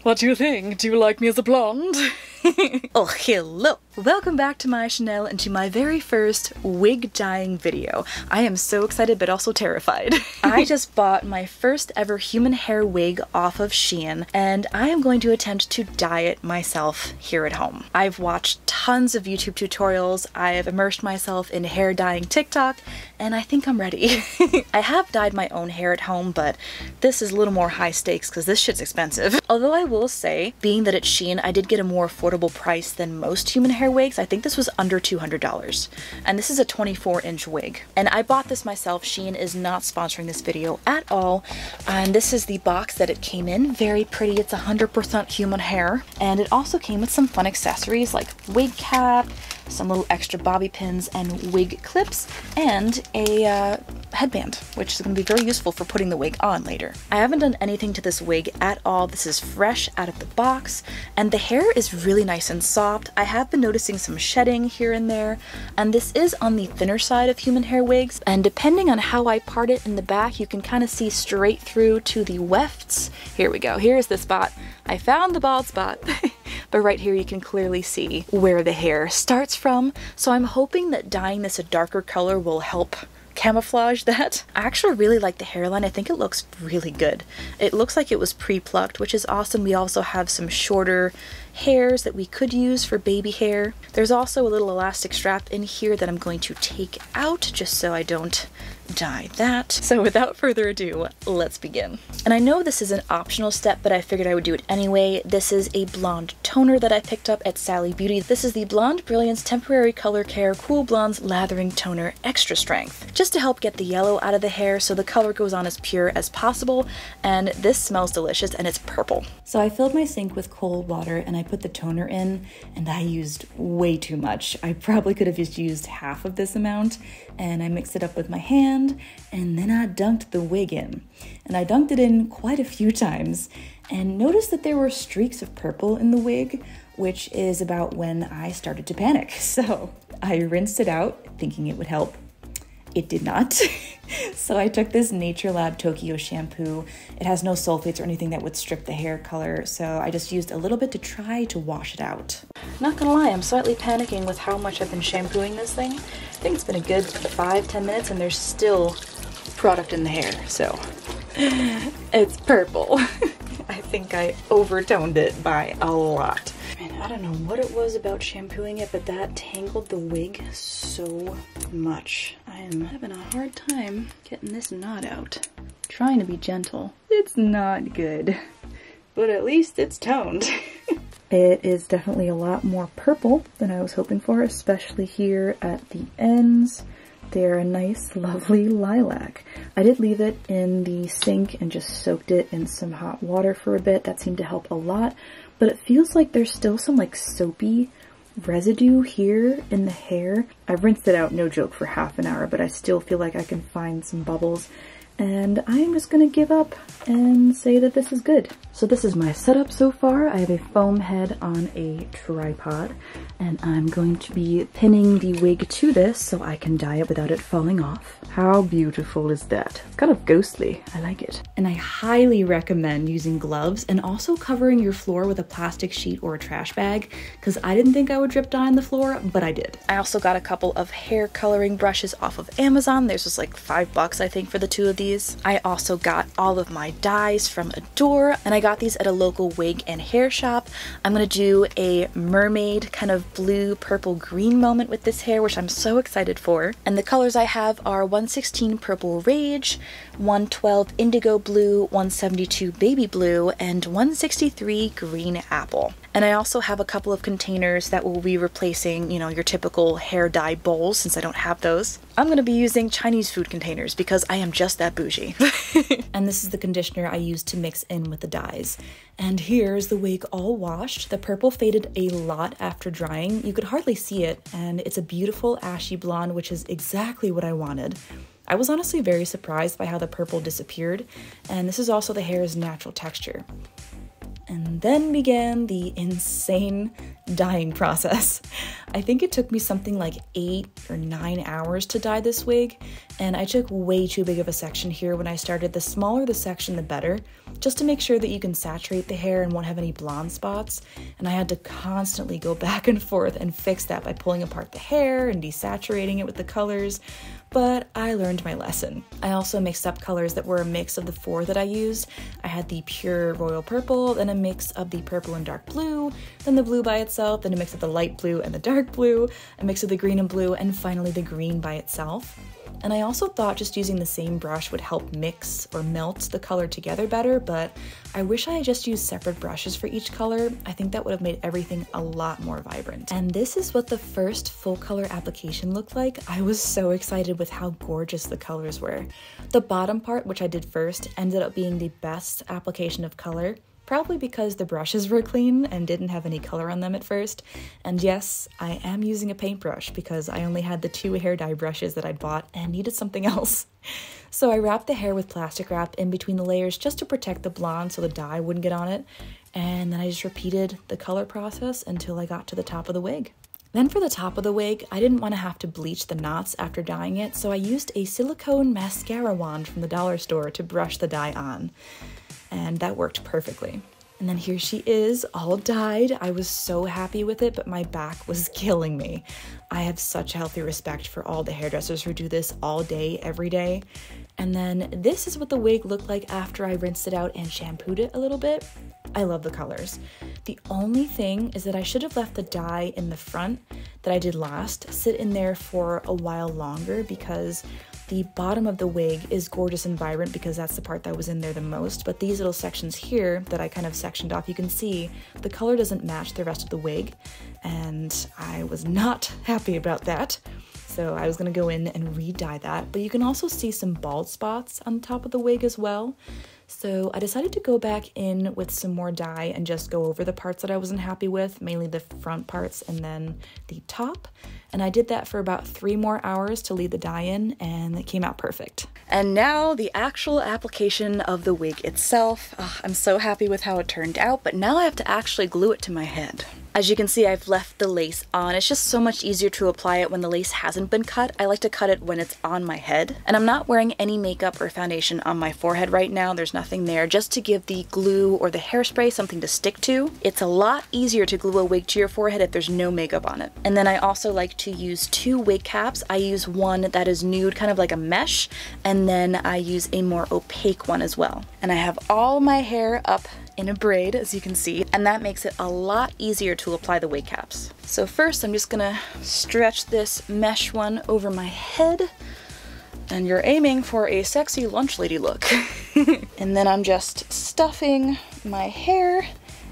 What do you think? Do you like me as a blonde? Oh, hello! Welcome back to my channel and to my very first wig dyeing video. I am so excited but also terrified. I just bought my first ever human hair wig off of Shein, and I am going to attempt to dye it myself here at home. I've watched tons of YouTube tutorials, I have immersed myself in hair dyeing TikTok, and I think I'm ready. I have dyed my own hair at home, but this is a little more high stakes because this shit's expensive. Although I will say, being that it's Shein, I did get a more affordable price than most human hair wigs. I think this was under $200, and this is a 24-inch wig. And I bought this myself. Shein is not sponsoring this video at all, and this is the box that it came in. Very pretty. It's 100% human hair, and it also came with some fun accessories like wig cap, some little extra bobby pins and wig clips, and a headband, which is going to be very useful for putting the wig on later. I haven't done anything to this wig at all. This is fresh out of the box, and the hair is really nice and soft. I have been noticing some shedding here and there, and this is on the thinner side of human hair wigs, and depending on how I part it in the back, you can kind of see straight through to the wefts. Here we go. Here's the spot. I found the bald spot. But right here you can clearly see where the hair starts from, so I'm hoping that dyeing this a darker color will help camouflage that. I actually really like the hairline. I think it looks really good. It looks like it was pre-plucked, which is awesome. We also have some shorter hairs that we could use for baby hair. There's also a little elastic strap in here that I'm going to take out just so I don't dye that. So without further ado, let's begin. And I know this is an optional step, but I figured I would do it anyway. This is a blonde toner that I picked up at Sally Beauty. This is the Blonde Brilliance Temporary Color Care Cool Blondes Lathering Toner Extra Strength, just to help get the yellow out of the hair so the color goes on as pure as possible. And this smells delicious, and it's purple. So I filled my sink with cold water and I put the toner in, and I used way too much. I probably could have just used half of this amount, and I mixed it up with my hand, and then I dunked the wig in. And I dunked it in quite a few times, and noticed that there were streaks of purple in the wig, which is about when I started to panic. So I rinsed it out, thinking it would help. It did not. So I took this Nature Lab Tokyo shampoo. It has no sulfates or anything that would strip the hair color, so I just used a little bit to try to wash it out. Not gonna lie, I'm slightly panicking with how much I've been shampooing this thing. I think it's been a good 5-10 minutes and there's still product in the hair, so it's purple. I think I overtoned it by a lot. Man, I don't know what it was about shampooing it, but that tangled the wig so much. I am having a hard time getting this knot out. Trying to be gentle. It's not good, but at least it's toned. It is definitely a lot more purple than I was hoping for, especially here at the ends. They're a nice, lovely lilac. I did leave it in the sink and just soaked it in some hot water for a bit. That seemed to help a lot, but it feels like there's still some like soapy residue here in the hair. I've rinsed it out, no joke, for half an hour, but I still feel like I can find some bubbles. And I'm just gonna give up and say that this is good. So this is my setup so far. I have a foam head on a tripod, and I'm going to be pinning the wig to this so I can dye it without it falling off. How beautiful is that? It's kind of ghostly. I like it. And I highly recommend using gloves and also covering your floor with a plastic sheet or a trash bag, because I didn't think I would drip dye on the floor, but I did. I also got a couple of hair coloring brushes off of Amazon. There's just like $5, I think, for the 2 of these. I also got all of my dyes from Adore, and I got these at a local wig and hair shop. I'm gonna do a mermaid kind of blue, purple, green moment with this hair, which I'm so excited for. And the colors I have are 116 Purple Rage, 112 Indigo Blue, 172 Baby Blue, and 163 Green Apple. And I also have a couple of containers that will be replacing, you know, your typical hair dye bowls, since I don't have those. I'm gonna be using Chinese food containers because I am just that bougie. And this is the conditioner I used to mix in with the dyes. And here's the wig all washed. The purple faded a lot after drying. You could hardly see it, and it's a beautiful ashy blonde, which is exactly what I wanted. I was honestly very surprised by how the purple disappeared, and this is also the hair's natural texture. And then began the insane dyeing process. I think it took me something like 8 or 9 hours to dye this wig, and I took way too big of a section here when I started. The smaller the section, the better, just to make sure that you can saturate the hair and won't have any blonde spots. And I had to constantly go back and forth and fix that by pulling apart the hair and desaturating it with the colors. But I learned my lesson. I also mixed up colors that were a mix of the 4 that I used. I had the pure royal purple, then a mix of the purple and dark blue, then the blue by itself, then a mix of the light blue and the dark blue, a mix of the green and blue, and finally the green by itself. And I also thought just using the same brush would help mix or melt the color together better, but I wish I had just used separate brushes for each color. I think that would have made everything a lot more vibrant. And this is what the first full color application looked like. I was so excited with how gorgeous the colors were. The bottom part, which I did first, ended up being the best application of color. Probably because the brushes were clean and didn't have any color on them at first. And yes, I am using a paintbrush because I only had the 2 hair dye brushes that I'd bought and needed something else. So I wrapped the hair with plastic wrap in between the layers just to protect the blonde so the dye wouldn't get on it. And then I just repeated the color process until I got to the top of the wig. Then for the top of the wig, I didn't want to have to bleach the knots after dyeing it, so I used a silicone mascara wand from the dollar store to brush the dye on. And that worked perfectly. And then here she is, all dyed. I was so happy with it, but my back was killing me. I have such healthy respect for all the hairdressers who do this all day, every day. And then this is what the wig looked like after I rinsed it out and shampooed it a little bit. I love the colors. The only thing is that I should have left the dye in the front that I did last sit in there for a while longer, because the bottom of the wig is gorgeous and vibrant because that's the part that was in there the most, but these little sections here that I kind of sectioned off, you can see the color doesn't match the rest of the wig, and I was not happy about that. So I was gonna go in and re-dye that, but you can also see some bald spots on the top of the wig as well. So I decided to go back in with some more dye and just go over the parts that I wasn't happy with, mainly the front parts and then the top. And I did that for about 3 more hours to leave the dye in, and it came out perfect. And now the actual application of the wig itself. I'm so happy with how it turned out, but now I have to actually glue it to my head. As you can see, I've left the lace on. It's just so much easier to apply it when the lace hasn't been cut. I like to cut it when it's on my head. And I'm not wearing any makeup or foundation on my forehead right now. There's nothing there, just to give the glue or the hairspray something to stick to. It's a lot easier to glue a wig to your forehead if there's no makeup on it. And then I also like to use 2 wig caps. I use one that is nude, kind of like a mesh, and then I use a more opaque one as well. And I have all my hair up in a braid, as you can see, and that makes it a lot easier to apply the wig caps. So first I'm just gonna stretch this mesh one over my head, and you're aiming for a sexy lunch lady look. And then I'm just stuffing my hair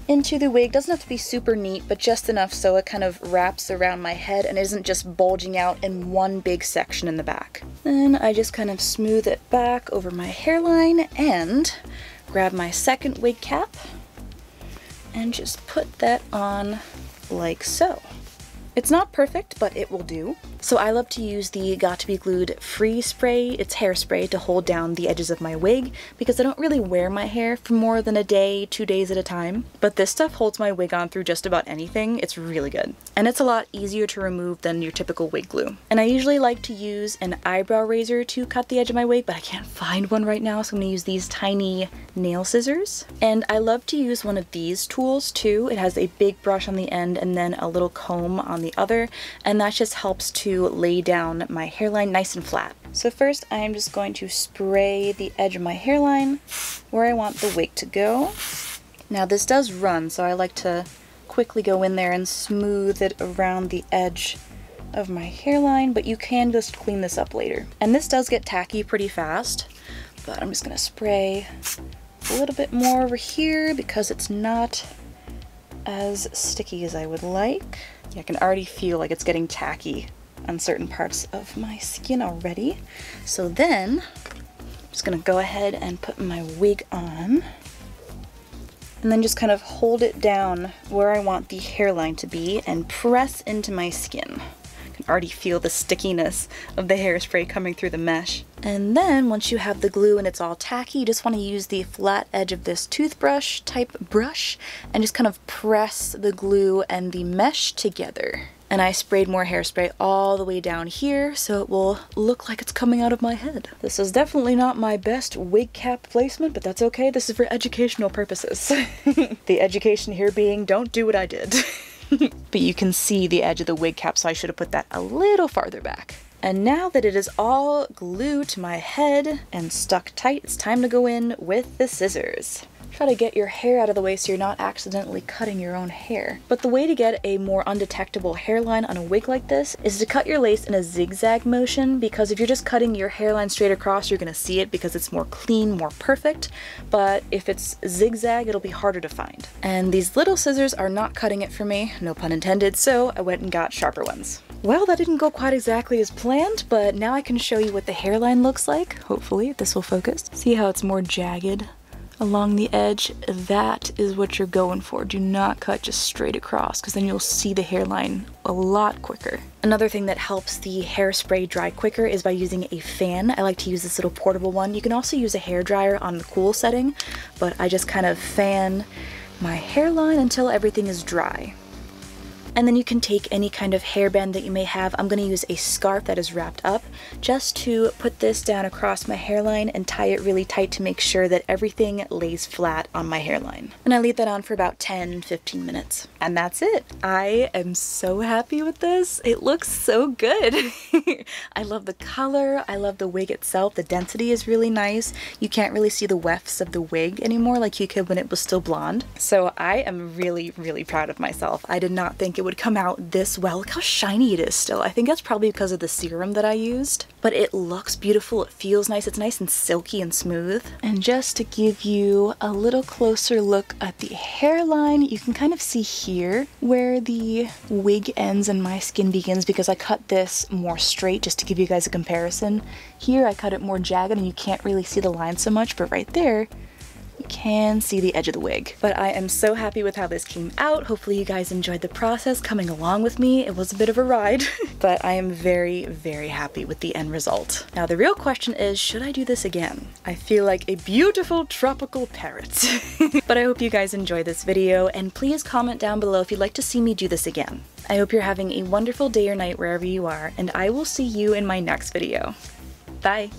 into the wig. Doesn't have to be super neat, but just enough so it kind of wraps around my head and isn't just bulging out in one big section in the back. Then I just kind of smooth it back over my hairline and grab my second wig cap and just put that on like so. It's not perfect, but it will do. So I love to use the Got To Be Glued Freeze Spray. It's hairspray to hold down the edges of my wig because I don't really wear my hair for more than a day, 2 days at a time. But this stuff holds my wig on through just about anything. It's really good. And it's a lot easier to remove than your typical wig glue. And I usually like to use an eyebrow razor to cut the edge of my wig, but I can't find one right now, so I'm gonna use these tiny nail scissors. And I love to use one of these tools too. It has a big brush on the end and then a little comb on the other, and that just helps to lay down my hairline nice and flat. So first I'm just going to spray the edge of my hairline where I want the wig to go. Now this does run, so I like to quickly go in there and smooth it around the edge of my hairline, but you can just clean this up later. And this does get tacky pretty fast, but I'm just gonna spray a little bit more over here because it's not as sticky as I would like. Yeah, I can already feel like it's getting tacky on certain parts of my skin already. So then I'm just gonna go ahead and put my wig on and then just kind of hold it down where I want the hairline to be and press into my skin. I Already feel the stickiness of the hairspray coming through the mesh. And then once you have the glue and it's all tacky, you just want to use the flat edge of this toothbrush type brush and just kind of press the glue and the mesh together. And I sprayed more hairspray all the way down here so it will look like it's coming out of my head. This is definitely not my best wig cap placement, but that's okay. This is for educational purposes. The education here being, don't do what I did. But you can see the edge of the wig cap, so I should have put that a little farther back. And now that it is all glued to my head and stuck tight, it's time to go in with the scissors. Try to get your hair out of the way so you're not accidentally cutting your own hair. But the way to get a more undetectable hairline on a wig like this is to cut your lace in a zigzag motion, because if you're just cutting your hairline straight across, you're gonna see it because it's more clean, more perfect. But if it's zigzag, it'll be harder to find. And these little scissors are not cutting it for me, no pun intended, so I went and got sharper ones. Well, that didn't go quite exactly as planned, but now I can show you what the hairline looks like. Hopefully, if this will focus. See how it's more jagged along the edge? That is what you're going for. Do not cut just straight across, because then you'll see the hairline a lot quicker. Another thing that helps the hairspray dry quicker is by using a fan. I like to use this little portable one. You can also use a hairdryer on the cool setting, but I just kind of fan my hairline until everything is dry. And then you can take any kind of hairband that you may have. I'm gonna use a scarf that is wrapped up just to put this down across my hairline and tie it really tight to make sure that everything lays flat on my hairline. And I leave that on for about 10-15 minutes. And that's it. I am so happy with this. It looks so good. I love the color. I love the wig itself. The density is really nice. You can't really see the wefts of the wig anymore like you could when it was still blonde. So I am really, really proud of myself. I did not think it would come out this well. Look how shiny it is still. I think that's probably because of the serum that I used. But it looks beautiful. It feels nice. It's nice and silky and smooth. And just to give you a little closer look at the hairline, you can kind of see here where the wig ends and my skin begins, because I cut this more straight just to give you guys a comparison. Here I cut it more jagged and you can't really see the line so much, but right there you can see the edge of the wig. But I am so happy with how this came out. Hopefully you guys enjoyed the process coming along with me. It was a bit of a ride, but I am very, very happy with the end result. Now the real question is, should I do this again? I feel like a beautiful tropical parrot. But I hope you guys enjoyed this video, and please comment down below if you'd like to see me do this again. I hope you're having a wonderful day or night wherever you are, and I will see you in my next video. Bye!